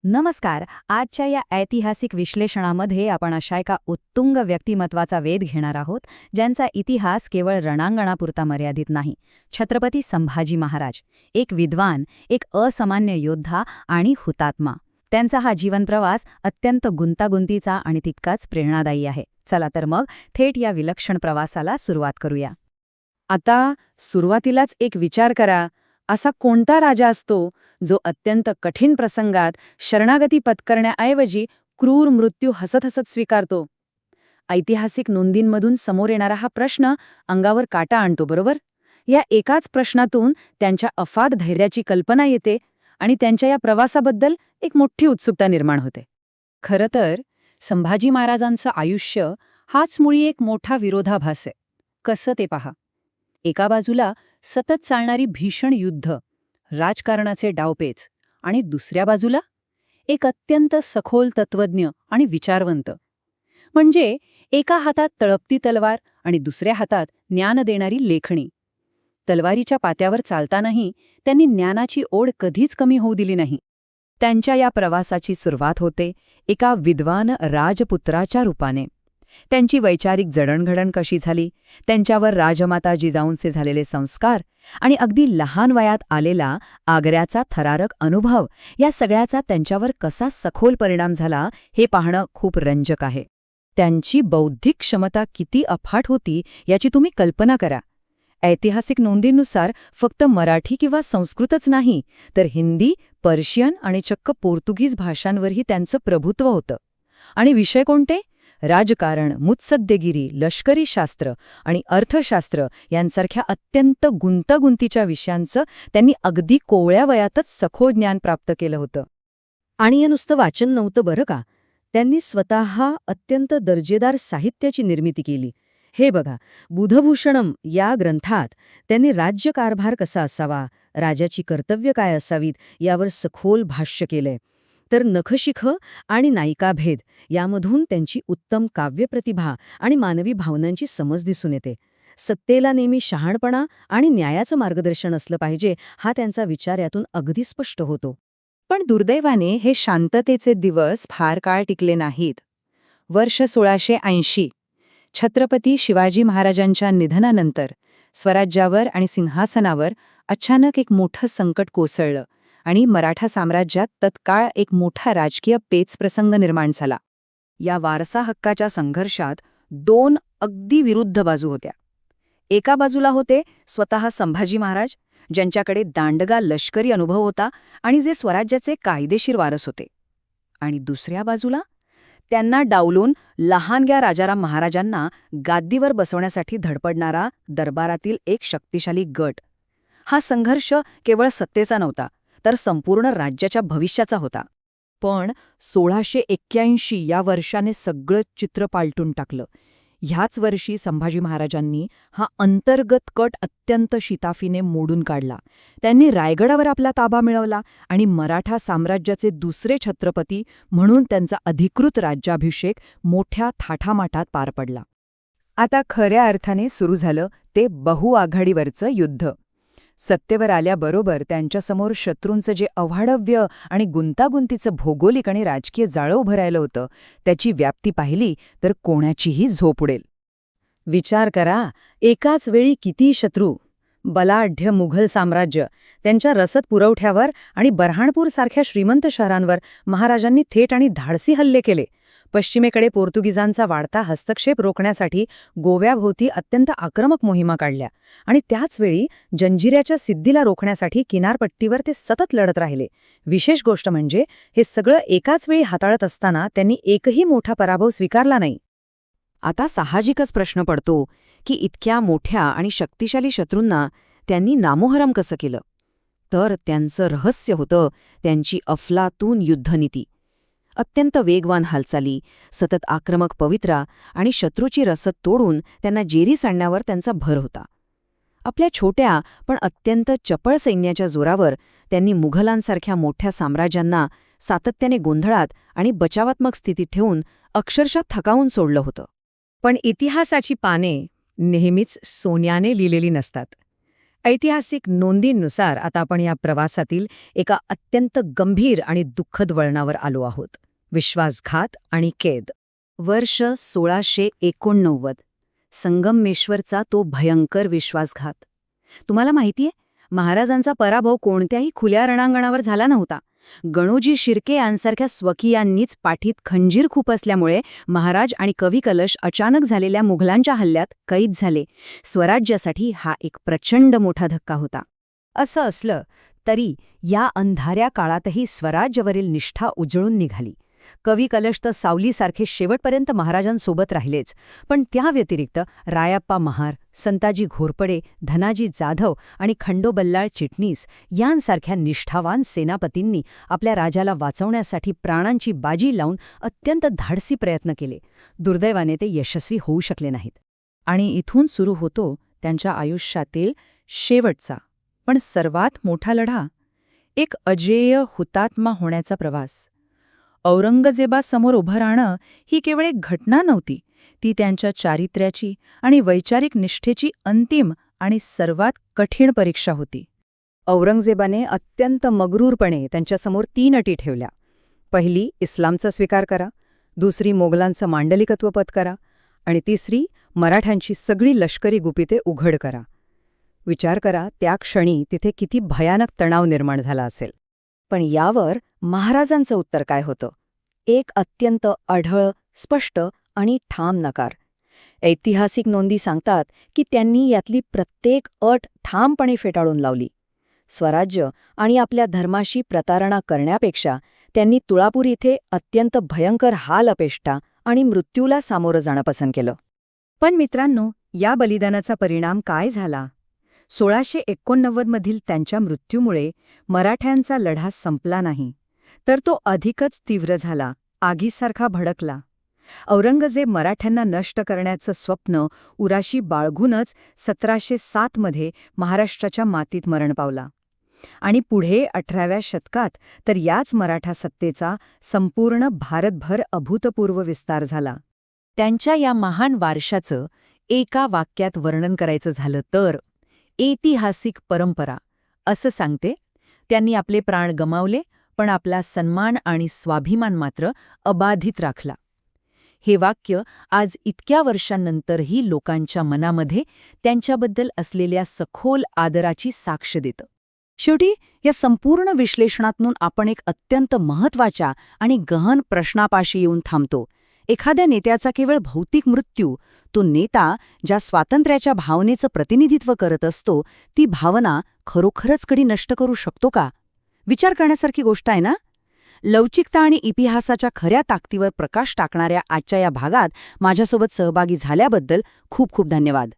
नमस्कार. आजच्या या ऐतिहासिक विश्लेषणामध्ये आपण अशा एका उत्तुंग व्यक्तिमत्वाचा वेध घेणार आहोत, ज्यांचा इतिहास केवळ रणांगणापुरता मर्यादित नाही. छत्रपती संभाजी महाराज, एक विद्वान, एक असामान्य योद्धा आणि हुतात्मा. त्यांचा हा जीवनप्रवास अत्यंत गुंतागुंतीचा आणि तितकाच प्रेरणादायी आहे. चला तर मग थेट या विलक्षण प्रवासाला सुरुवात करूया. आता सुरुवातीलाच एक विचार करा, असा कोणता राजा असतो जो अत्यंत कठीण प्रसंगात शरणागती पत्करण्याऐवजी क्रूर मृत्यू हसत हसत स्वीकारतो? ऐतिहासिक नोंदींमधून समोर येणारा हा प्रश्न अंगावर काटा आणतो, बरोबर? या एकाच प्रश्नातून त्यांच्या अफाट धैर्याची कल्पना येते आणि त्यांच्या या प्रवासाबद्दल एक मोठी उत्सुकता निर्माण होते. खरं तर संभाजी महाराजांचं आयुष्य हाच मुळी एक मोठा विरोधाभास आहे. कसं ते पहा. एका बाजूला सतत चालणारी भीषण युद्ध, राजकारणाचे डावपेच, आणि दुसऱ्या बाजूला एक अत्यंत सखोल तत्वज्ञ आणि विचारवंत. म्हणजे एका हातात तळपती तलवार आणि दुसऱ्या हातात ज्ञान देणारी लेखणी. तलवारीच्या पात्यावर चालतानाही त्यांनी ज्ञानाची ओढ कधीच कमी होऊ दिली नाही. त्यांच्या या प्रवासाची सुरुवात होते एका विद्वान राजपुत्राच्या रूपाने. त्यांची वैचारिक जडणघडण कशी झाली, त्यांच्यावर राजमाता जिजाऊंचे झालेले संस्कार आणि अगदी लहान वयात आलेला आग्र्याचा थरारक अनुभव, या सगळ्याचा त्यांच्यावर कसा सखोल परिणाम झाला हे पाहणं खूप रंजक आहे. त्यांची बौद्धिक क्षमता किती अफाट होती याची तुम्ही कल्पना करा. ऐतिहासिक नोंदींनुसार फक्त मराठी किंवा संस्कृतच नाही, तर हिंदी, पर्शियन आणि चक्क पोर्तुगीज भाषांवरही त्यांचं प्रभुत्व होतं. आणि विषय कोणते? राजकारण, मुत्सद्देगिरी, लष्करी शास्त्र आणि अर्थशास्त्र यांसारख्या अत्यंत गुंतागुंतीच्या विषयांचं त्यांनी अगदी कोवळ्या वयातच सखोल ज्ञान प्राप्त केलं होतं. आणि हे नुसतं वाचन नव्हतं बरं का. त्यांनी स्वतः अत्यंत दर्जेदार साहित्याची निर्मिती केली. हे बघा, बुधभूषणम या ग्रंथात त्यांनी राज्यकारभार कसा असावा, राजाची कर्तव्य काय असावीत यावर सखोल भाष्य केलंय. तर नखशिख आणि नायिकाभेद यामधून त्यांची उत्तम काव्यप्रतिभा आणि मानवी भावनांची समज दिसून येते. सत्तेला नेहमी शहाणपणा आणि न्यायाचं मार्गदर्शन असलं पाहिजे, हा त्यांचा विचार यातून अगदी स्पष्ट होतो. पण दुर्दैवाने हे शांततेचे दिवस फार काळ टिकले नाहीत. वर्ष 1680, छत्रपती शिवाजी महाराजांच्या निधनानंतर स्वराज्यावर आणि सिंहासनावर अचानक एक मोठं संकट कोसळलं आणि मराठा साम्राज्यात तत्काळ एक मोठा राजकीय पेचप्रसंग निर्माण झाला. या वारसा हक्काच्या संघर्षात दोन अगदी विरुद्ध बाजू होत्या. एका बाजूला होते स्वतः संभाजी महाराज, ज्यांच्याकडे दांडगा लष्करी अनुभव होता आणि जे स्वराज्याचे कायदेशीर वारस होते. आणि दुसऱ्या बाजूला त्यांना डावलून लहानग्या राजाराम महाराजांना गादीवर बसवण्यासाठी धडपडणारा दरबारातील एक शक्तिशाली गट. हा संघर्ष केवळ सत्तेचा नव्हता, तर संपूर्ण राज्याच्या भविष्याचा होता. पण 1681 या वर्षाने सगळं चित्र पालटून टाकलं. ह्याच वर्षी संभाजी महाराजांनी हा अंतर्गत कट अत्यंत शिताफीने मोडून काढला. त्यांनी रायगडावर आपला ताबा मिळवला आणि मराठा साम्राज्याचे दुसरे छत्रपती म्हणून त्यांचा अधिकृत राज्याभिषेक मोठ्या थाटामाटात पार पडला. आता खऱ्या अर्थाने सुरू झालं ते बहुआघाडीवरचं युद्ध. सत्तेवर आल्याबरोबर त्यांच्यासमोर शत्रूंचं जे अवाढव्य आणि गुंतागुंतीचं भौगोलिक आणि राजकीय जाळं उभं राहिलं होतं, त्याची व्याप्ती पाहिली तर कोणाचीही झोप उडेल. विचार करा, एकाच वेळी किती शत्रू. बलाढ्य मुघल साम्राज्य, त्यांच्या रसद पुरवठ्यावर आणि बऱ्हाणपूरसारख्या श्रीमंत शहरांवर महाराजांनी थेट आणि धाडसी हल्ले केले. पश्चिमेकडे पोर्तुगीजांचा वाढता हस्तक्षेप रोखण्यासाठी गोव्याभोवती अत्यंत आक्रमक मोहिमा काढल्या आणि त्याचवेळी जंजिऱ्याच्या सिद्धीला रोखण्यासाठी किनारपट्टीवर ते सतत लढत राहिले. विशेष गोष्ट म्हणजे हे सगळं एकाच वेळी हाताळत असताना त्यांनी एकही मोठा पराभव स्वीकारला नाही. आता साहजिकच प्रश्न पडतो की इतक्या मोठ्या आणि शक्तिशाली शत्रूंना त्यांनी नामोहरम कसं केलं? तर त्यांचं रहस्य होतं त्यांची अफलातून युद्धनीती. अत्यंत वेगवान हालचाली, सतत आक्रमक पवित्रा आणि शत्रूची रसद तोडून त्यांना जेरीस आणण्यावर त्यांचा भर होता. आपल्या छोट्या पण अत्यंत चपळ सैन्याच्या जोरावर त्यांनी मुघलांसारख्या मोठ्या साम्राज्यांना सातत्याने गोंधळात आणि बचावात्मक स्थितीत ठेवून अक्षरशः थकावून सोडलं होतं. पण इतिहासाची पाने नेहमीच सोन्याने लिहिलेली नसतात. ऐतिहासिक नोंदींनुसार आता आपण या प्रवासातील एका अत्यंत गंभीर आणि दुःखद वळणावर आलो आहोत. विश्वासघात आणि कैद. वर्ष 1689. संगमेश्वरचा तो भयंकर विश्वासघात. तुम्हाला माहितीये, महाराजांचा पराभव कोणत्याही खुल्या रणांगणावर झाला नव्हता. गणोजी शिर्के यांसारख्या स्वकीयांनीच पाठीत खंजीर खुपसल्यामुळे महाराज आणि कवी कलश अचानक झालेल्या मुघलांच्या हल्ल्यात कैद झाले. स्वराज्यासाठी हा एक प्रचंड मोठा धक्का होता. असं असलं तरी या अंधाऱ्या काळातही स्वराज्यावरील निष्ठा उजळून निघाली. कवी कलश तर सावलीसारखे शेवटपर्यंत महाराजांसोबत राहिलेच, पण त्या व्यतिरिक्त रायाप्पा महार, संताजी घोरपडे, धनाजी जाधव आणि खंडोबल्लाळ चिटणीस यांसारख्या निष्ठावान सेनापतींनी आपल्या राजाला वाचवण्यासाठी प्राणांची बाजी लावून अत्यंत धाडसी प्रयत्न केले. दुर्दैवाने ते यशस्वी होऊ शकले नाहीत. आणि इथून सुरू होतो त्यांच्या आयुष्यातील शेवटचा पण सर्वात मोठा लढा, एक अजेय हुतात्मा होण्याचा प्रवास. औरंगजेबासमोर उभं राहणं ही केवळ एक घटना नव्हती, ती त्यांच्या चारित्र्याची आणि वैचारिक निष्ठेची अंतिम आणि सर्वात कठीण परीक्षा होती. औरंगजेबाने अत्यंत मगरूरपणे त्यांच्यासमोर 3 अटी ठेवल्या. पहिली, इस्लामचा स्वीकार करा. दुसरी, मोगलांचं मांडलिकत्व पत्करा. आणि तिसरी, मराठ्यांची सगळी लष्करी गुपिते उघड करा. विचार करा, त्या क्षणी तिथे किती भयानक तणाव निर्माण झाला असेल. पण यावर महाराजांचं उत्तर काय होतं? एक अत्यंत अढळ, स्पष्ट आणि ठाम नकार. ऐतिहासिक नोंदी सांगतात की त्यांनी यातली प्रत्येक अट ठामपणे फेटाळून लावली. स्वराज्य आणि आपल्या धर्माशी प्रतारणा करण्यापेक्षा त्यांनी तुळापूर इथे अत्यंत भयंकर हाल अपेष्टा आणि मृत्यूला सामोरं जाणं पसंत केलं. पण मित्रांनो, या बलिदानाचा परिणाम काय झाला? 1689 मधील त्यांच्या मृत्यूमुळे मराठ्यांचा लढा संपला नाही, तर तो अधिकच तीव्र झाला, आगीसारखा भडकला. औरंगजेब मराठ्यांना नष्ट करण्याचं स्वप्न उराशी बाळगूनच 1707 मध्ये महाराष्ट्राच्या मातीत मरण पावला. आणि पुढे 18व्या शतकात तर याच मराठा सत्तेचा संपूर्ण भारतभर अभूतपूर्व विस्तार झाला. त्यांच्या या महान वारशाचं एका वाक्यात वर्णन करायचं झालं तर ऐतिहासिक परंपरा असं सांगते, त्यांनी आपले प्राण गमावले पण आपला सन्मान आणि स्वाभिमान मात्र अबाधित राखला. हे वाक्य आज इतक्या वर्षांनंतरही लोकांच्या मनामध्ये त्यांच्याबद्दल असलेल्या सखोल आदराची साक्ष देतं. शेवटी या संपूर्ण विश्लेषणातून आपण एक अत्यंत महत्त्वाच्या आणि गहन प्रश्नापाशी येऊन थांबतो. एखाद्या नेत्याचा केवळ भौतिक मृत्यू, तो नेता ज्या स्वातंत्र्याच्या भावनेचं प्रतिनिधित्व करत असतो, ती भावना खरोखरच कधी नष्ट करू शकतो का? विचार करण्यासारखी गोष्ट आहे ना? लवचिकता आणि इतिहासाच्या खऱ्या ताकदीवर प्रकाश टाकणाऱ्या आजच्या या भागात माझ्यासोबत सहभागी झाल्याबद्दल खूप खूप धन्यवाद.